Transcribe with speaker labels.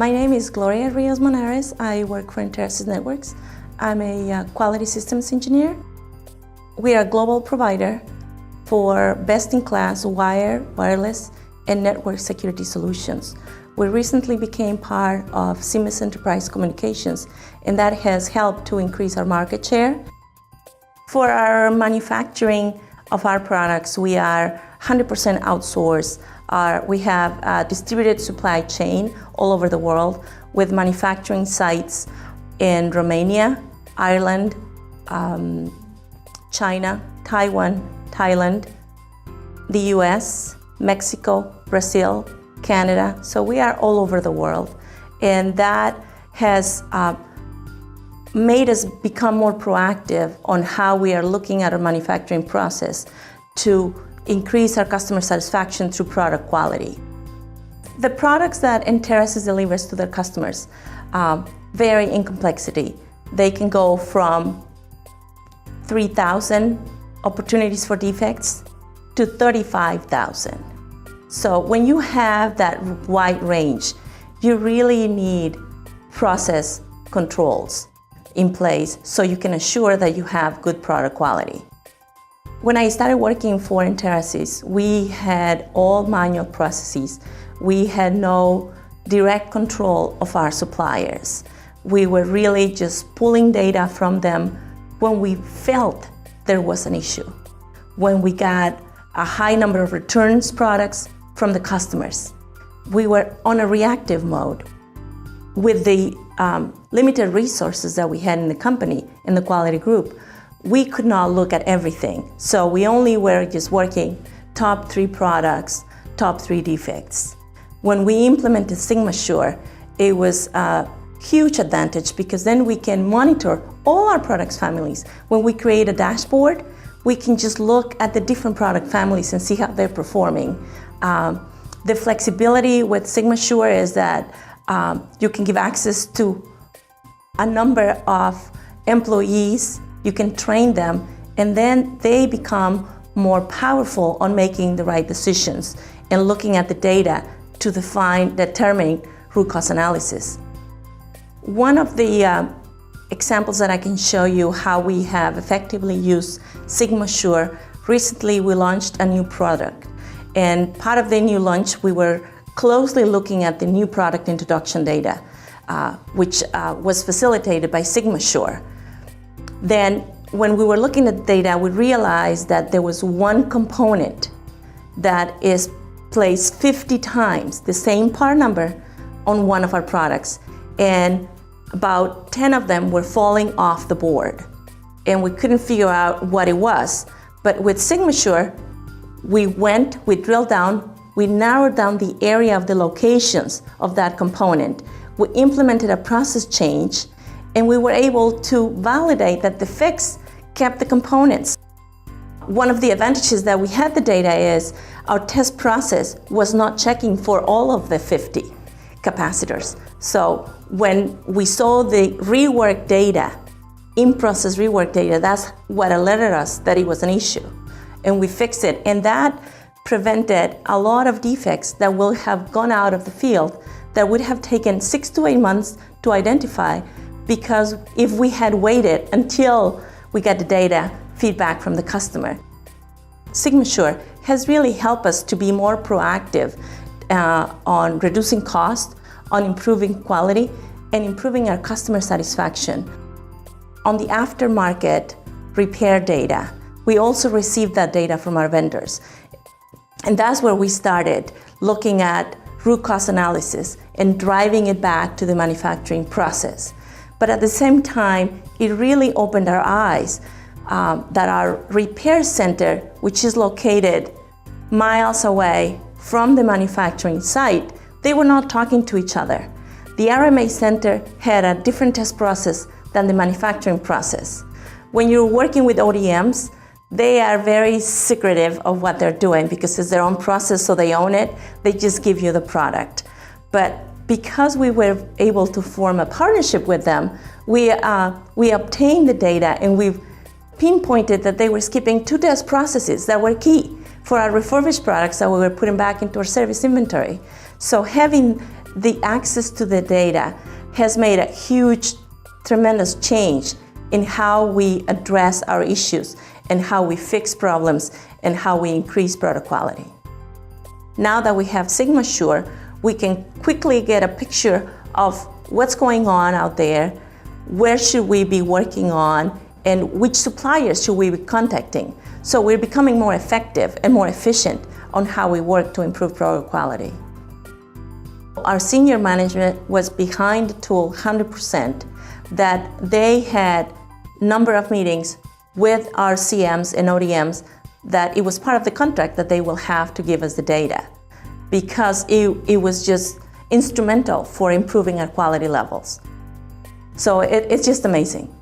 Speaker 1: My name is Gloria Rios-Monarrez. I work for Enterasys Networks. I'm a quality systems engineer. We are a global provider for best-in-class wire, wireless, and network security solutions. We recently became part of Siemens Enterprise Communications, and that has helped to increase our market share. For our manufacturing of our products, we are 100% outsourced. We have a distributed supply chain all over the world with manufacturing sites in Romania, Ireland, China, Taiwan, Thailand, the US, Mexico, Brazil, Canada. So we are all over the world. And that has made us become more proactive on how we are looking at our manufacturing process to increase our customer satisfaction through product quality. The products that Enterasys delivers to their customers vary in complexity. They can go from 3,000 opportunities for defects to 35,000. So when you have that wide range, you really need process controls in place so you can assure that you have good product quality. When I started working for Enterasys, we had all manual processes. We had no direct control of our suppliers. We were really just pulling data from them when we felt there was an issue. When we got a high number of returns products from the customers, we were on a reactive mode. With the limited resources that we had in the company, in the quality group, we could not look at everything. So we only were just working top 3 products, top 3 defects. When we implemented SigmaSure, it was a huge advantage because then we can monitor all our products families. When we create a dashboard, we can just look at the different product families and see how they're performing. The flexibility with SigmaSure is that you can give access to a number of employees, you can train them, and then they become more powerful on making the right decisions and looking at the data to determine root cause analysis. One of the examples that I can show you how we have effectively used SigmaSure, recently we launched a new product. And part of the new launch, we were closely looking at the new product introduction data, which was facilitated by SigmaSure. Then, when we were looking at the data, we realized that there was one component that is placed 50 times the same part number on one of our products, and about 10 of them were falling off the board. And we couldn't figure out what it was. But with SigmaSure, we drilled down, we narrowed down the area of the locations of that component. We implemented a process change, and we were able to validate that the fix kept the components. One of the advantages that we had the data is our test process was not checking for all of the 50 capacitors. So when we saw the rework data, in-process rework data, that's what alerted us that it was an issue. And we fixed it, and that prevented a lot of defects that will have gone out of the field that would have taken 6 to 8 months to identify, because if we had waited until we got the data feedback from the customer. SigmaSure has really helped us to be more proactive on reducing cost, on improving quality, and improving our customer satisfaction. On the aftermarket repair data, we also received that data from our vendors. And that's where we started looking at root cause analysis and driving it back to the manufacturing process. But at the same time, it really opened our eyes that our repair center, which is located miles away from the manufacturing site, they were not talking to each other. The RMA center had a different test process than the manufacturing process. When you're working with ODMs, they are very secretive of what they're doing because it's their own process, so they own it. They just give you the product. But because we were able to form a partnership with them, we obtained the data, and we've pinpointed that they were skipping 2 test processes that were key for our refurbished products that we were putting back into our service inventory. So having the access to the data has made a huge, tremendous change in how we address our issues and how we fix problems and how we increase product quality. Now that we have SigmaSure, we can quickly get a picture of what's going on out there, where should we be working on, and which suppliers should we be contacting. So we're becoming more effective and more efficient on how we work to improve product quality. Our senior management was behind the tool 100%, that they had a number of meetings with our CMs and ODMs that it was part of the contract that they will have to give us the data, because it was just instrumental for improving our quality levels. So it's just amazing.